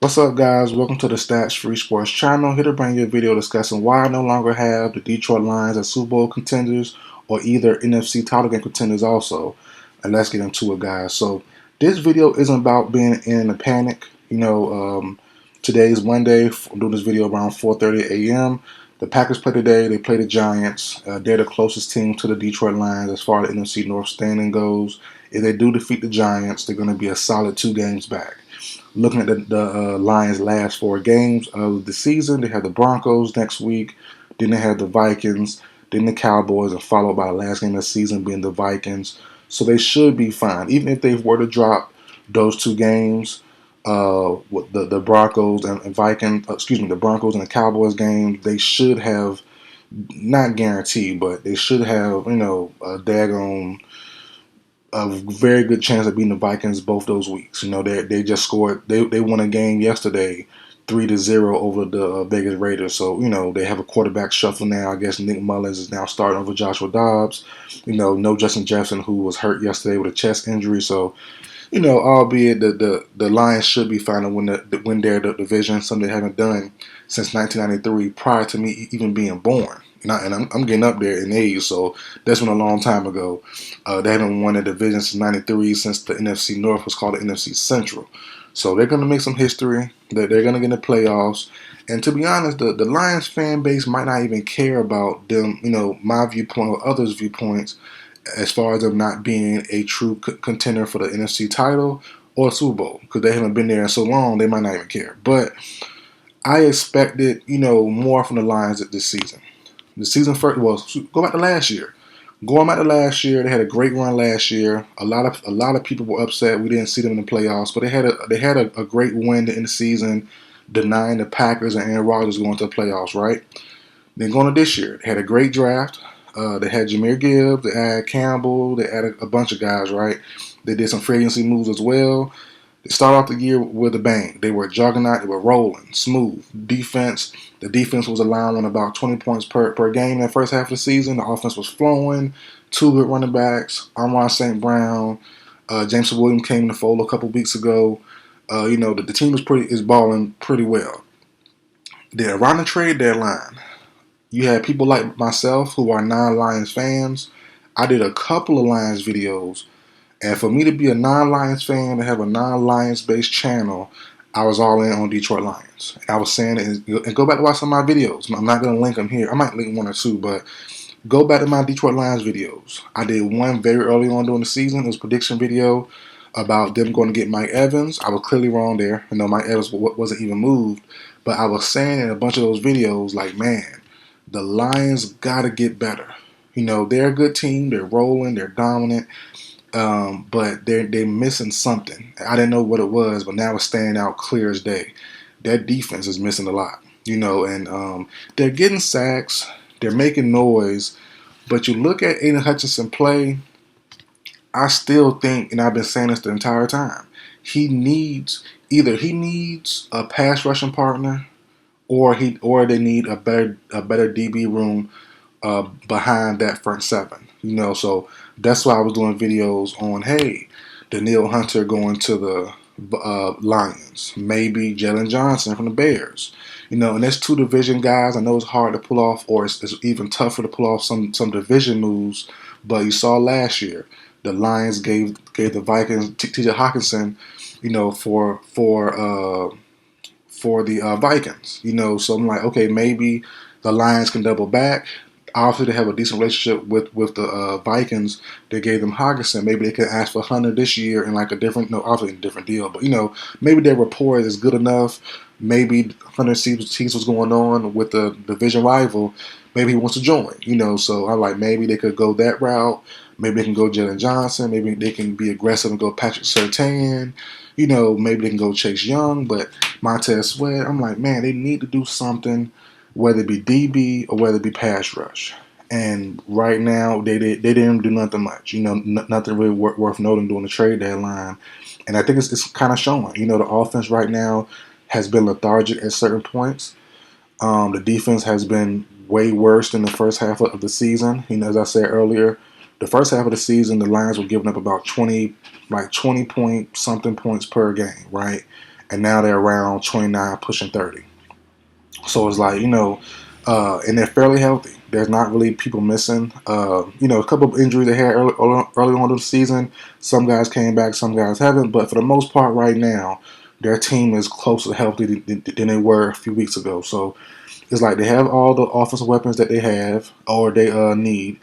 What's up, guys? Welcome to the Stats Free Sports channel. Here to bring you a video discussing why I no longer have the Detroit Lions as Super Bowl contenders or either NFC title game contenders also. And let's get into it, guys. So this video isn't about being in a panic. Today's Monday. I'm doing this video around 4:30 a.m. The Packers play today. They play the Giants. They're the closest team to the Detroit Lions as far as the NFC North standing goes. If they do defeat the Giants, they're going to be a solid 2 games back. Looking at the Lions' last 4 games of the season, they have the Broncos next week, then they have the Vikings, then the Cowboys, and followed by the last game of the season being the Vikings. So they should be fine. Even if they were to drop those 2 games, with the Broncos and Vikings, the Broncos and the Cowboys game, they should have, not guaranteed, but they should have, a daggone a very good chance of beating the Vikings both those weeks. They just scored. They won a game yesterday, 3-0 over the Vegas Raiders. So they have a quarterback shuffle now. I guess Nick Mullins is now starting over Joshua Dobbs. No Justin Jefferson, who was hurt yesterday with a chest injury. So albeit the Lions should be fine to win their division, something they haven't done since 1993, prior to me even being born. And I'm getting up there in age, so that's been a long time ago. They haven't won a division since '93, since the NFC North was called the NFC Central. So they're going to make some history. They're going to get in the playoffs. And to be honest, the Lions fan base might not even care about them, my viewpoint or others' viewpoints, as far as them not being a true contender for the NFC title or Super Bowl, because they haven't been there in so long, they might not even care. But I expected, more from the Lions this season. The season first, well, go back to last year. Going back to last year, they had a great run last year. A lot of people were upset we didn't see them in the playoffs, but they had a great win in the season, denying the Packers and Aaron Rodgers going to the playoffs, right? Then going to this year, they had a great draft. They had Jahmyr Gibbs, they had Campbell, they added a bunch of guys, right? They did some free agency moves as well. They started off the year with a bang. They were a juggernaut. They were rolling, smooth. Defense. The defense was allowing about 20 points per game in the first half of the season. The offense was flowing. 2 good running backs. Amon St. Brown. James Williams came in the fold a couple weeks ago. The team is balling pretty well. Then around the trade deadline, you had people like myself who are non-Lions fans. I did a couple of Lions videos. And for me to be a non-Lions fan, to have a non-Lions based channel, I was all in on Detroit Lions. I was saying it, and go back to watch some of my videos. I'm not going to link them here. I might link 1 or 2, but go back to my Detroit Lions videos. I did one very early on during the season. It was a prediction video about them going to get Mike Evans. I was clearly wrong there. Mike Evans wasn't even moved. But I was saying in a bunch of those videos, like, man, the Lions got to get better. They're a good team. They're rolling. They're dominant. But they're missing something. I didn't know what it was, but now it's standing out clear as day. Their defense is missing a lot, and they're getting sacks, they're making noise, but you look at Aiden Hutchinson play, I still think, and I've been saying this the entire time, he needs a pass rushing partner, or they need a better DB room behind that front 7. So that's why I was doing videos on, hey, Danielle Hunter going to the Lions, maybe Jalen Johnson from the Bears, and that's 2 division guys. I know it's hard to pull off, or it's even tougher to pull off some division moves. But you saw last year, the Lions gave the Vikings T.J. Hawkinson, for the Vikings, So I'm like, okay, maybe the Lions can double back. Obviously, they have a decent relationship with the Vikings. They gave them Hawkinson. Maybe they could ask for Hunter this year in like obviously a different deal. But maybe their rapport is good enough. Maybe Hunter sees what's going on with the division rival. Maybe he wants to join. So I'm like, maybe they could go that route. Maybe they can go Jalen Johnson. Maybe they can be aggressive and go Patrick Surtain. Maybe they can go Chase Young. But Montez Sweat, I'm like, man, they need to do something, whether it be DB or whether it be pass rush. And right now, they didn't do nothing much. Nothing really worth noting during the trade deadline. And I think it's kind of showing. The offense right now has been lethargic at certain points. The defense has been way worse than the first half of the season. As I said earlier, the first half of the season, the Lions were giving up about 20 point something points per game, right? and now they're around 29, pushing 30. So it's like, and they're fairly healthy. There's not really people missing. A couple of injuries they had early on in the season. Some guys came back, some guys haven't. But for the most part, right now, their team is closer to healthy than they were a few weeks ago. So it's like they have all the offensive weapons that they have or they need.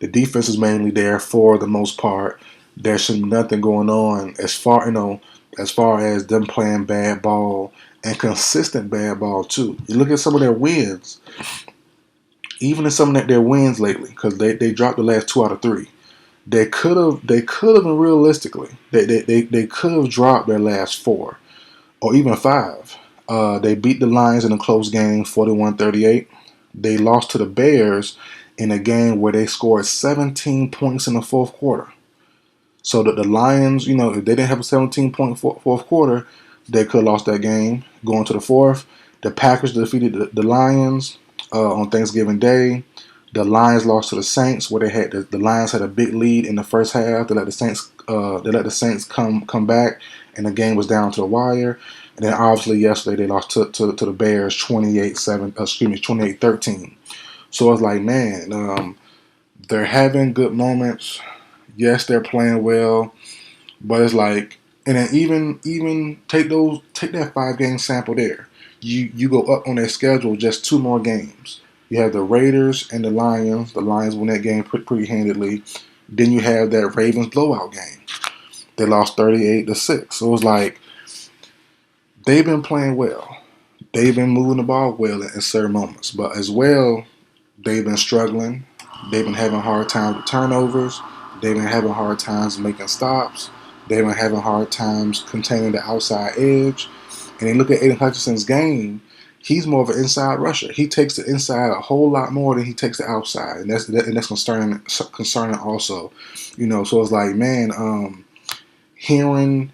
The defense is mainly there for the most part. There should be nothing going on as far as them playing bad ball and consistent bad ball too. You look at some of their wins, even in some of their wins lately, because they dropped the last 2 out of 3. They could have been realistically they could have dropped their last 4 or even 5. They beat the Lions in a close game, 41-38. They lost to the Bears in a game where they scored 17 points in the fourth quarter. So that the Lions, if they didn't have a 17-point fourth quarter, they could have lost that game going to the fourth. The Packers defeated the Lions on Thanksgiving Day. The Lions lost to the Saints, where the Lions had a big lead in the first half. They let the Saints come back, and the game was down to the wire. And then obviously yesterday they lost to the Bears 28-13. So it's like, man, they're having good moments. Yes, they're playing well, but it's like, and then even take that 5-game sample there. You go up on their schedule just 2 more games. You have the Raiders and the Lions. The Lions win that game pretty handedly. Then you have that Ravens blowout game. They lost 38-6. So it's like they've been playing well. They've been moving the ball well in certain moments, but as well, they've been struggling. They've been having hard times with turnovers. They've been having hard times making stops. They've been having hard times containing the outside edge. And then look at Aiden Hutchinson's game. He's more of an inside rusher. He takes the inside a whole lot more than he takes the outside, and that's concerning also. So it's like, man, hearing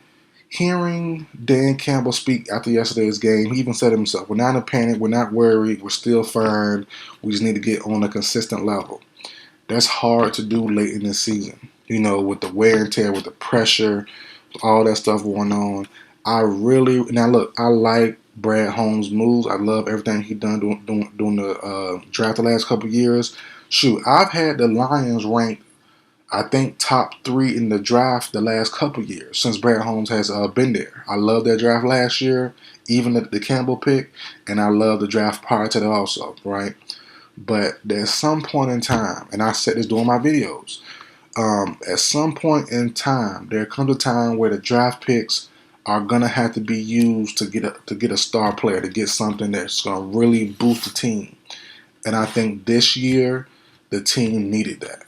Dan Campbell speak after yesterday's game, he even said himself, "We're not in a panic. We're not worried. We're still fine. We just need to get on a consistent level." That's hard to do late in the season, with the wear and tear, with the pressure, all that stuff going on. I like Brad Holmes' moves. I love everything he done during the draft the last couple of years. Shoot, I've had the Lions ranked, I think, top 3 in the draft the last couple of years since Brad Holmes has been there. I love that draft last year, even the Campbell pick, and I love the draft prior to that also, right? But there's some point in time, and I said this during my videos, at some point in time, there comes a time where the draft picks are gonna have to be used to get a star player, to get something that's gonna really boost the team. And I think this year the team needed that.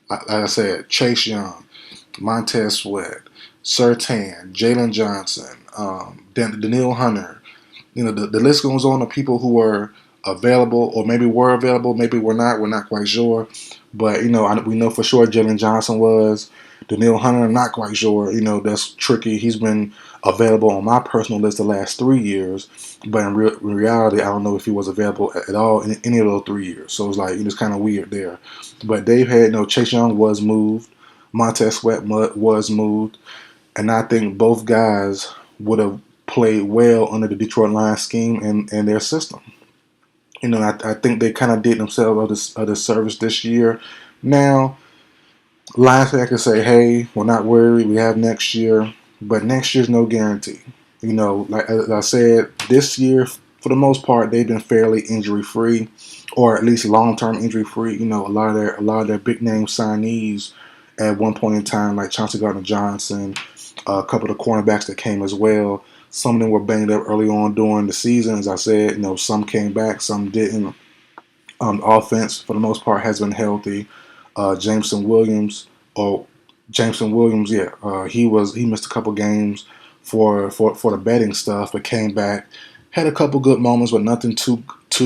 Like I said, Chase Young, Montez Sweat, Surtain, Jalen Johnson, Danielle Hunter. The list goes on of people who were available, or maybe were available, maybe were not. We're not quite sure. But, we know for sure Jalen Johnson was. Danielle Hunter, I'm not quite sure. That's tricky. He's been available on my personal list the last 3 years. But in reality, I don't know if he was available at all in any of those 3 years. So it's like, it's kind of weird there. But they've had, Chase Young was moved. Montez Sweat was moved. And I think both guys would have played well under the Detroit Lions scheme and their system. I think they kind of did themselves a disservice this year. Now, Lions fans can say, hey, we're not worried. We have next year. But next year's no guarantee. Like as I said, this year, for the most part, they've been fairly injury-free, or at least long-term injury-free. A lot of their big-name signees at one point in time, like Chauncey Gardner-Johnson, a couple of the cornerbacks that came as well. Some of them were banged up early on during the season. As I said, some came back, some didn't. The offense, for the most part, has been healthy. Jameson Williams, he missed a couple games for the betting stuff, but came back, had a couple good moments, but nothing too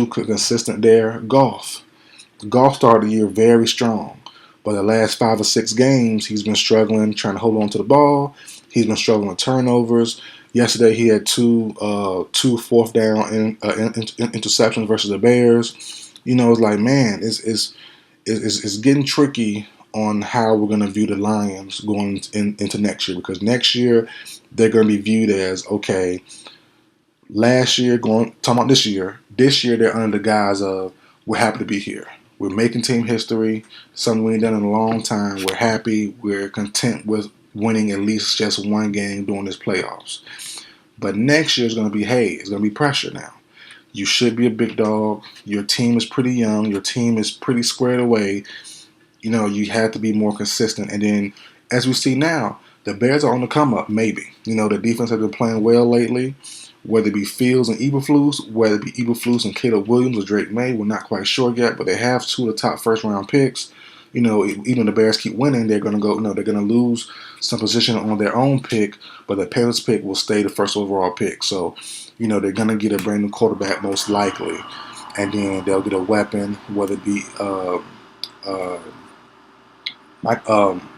consistent there. Golf started the year very strong, but the last 5 or 6 games, he's been struggling trying to hold on to the ball. He's been struggling with turnovers. Yesterday, he had two fourth down interceptions versus the Bears. It's like, man, it's getting tricky on how we're going to view the Lions going into next year, because next year they're going to be viewed as, okay, last year talking about this year they're under the guise of, we're happy to be here. We're making team history, something we ain't done in a long time. We're happy. We're content with winning at least just one game during this playoffs. But next year is going to be, hey, it's going to be pressure now. You should be a big dog. Your team is pretty young. Your team is pretty squared away. You have to be more consistent. And then, as we see now, the Bears are on the come up, maybe. The defense has been playing well lately, whether it be Fields and Eberflus, whether it be Eberflus and Caleb Williams or Drake May. We're not quite sure yet, but they have 2 of the top first-round picks. Even the Bears keep winning, they're going to go. They're going to lose some position on their own pick, but the Panthers pick will stay the first overall pick. So, they're going to get a brand new quarterback most likely, and then they'll get a weapon, whether it be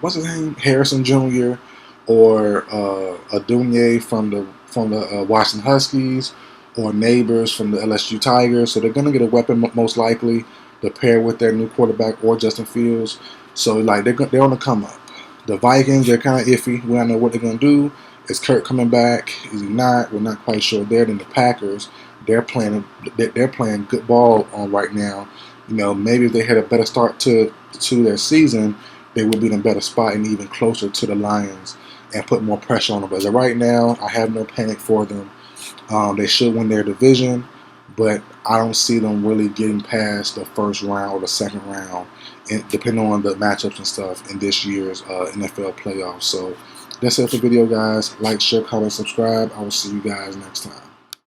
what's his name, Harrison Jr. or Adunye from the Washington Huskies, or Neighbors from the LSU Tigers. So they're going to get a weapon most likely to pair with their new quarterback or Justin Fields. So they're on the come up. The Vikings, they're kind of iffy. We don't know what they're going to do. Is Kirk coming back? Is he not? We're not quite sure there. Then the Packers, they're playing good ball on right now. Maybe if they had a better start to their season, they would be in a better spot and even closer to the Lions and put more pressure on them. But as of right now, I have no panic for them. They should win their division, but I don't see them really getting past the first round or the second round, depending on the matchups and stuff in this year's NFL playoffs. So that's it for the video, guys. Like, share, comment, subscribe. I will see you guys next time.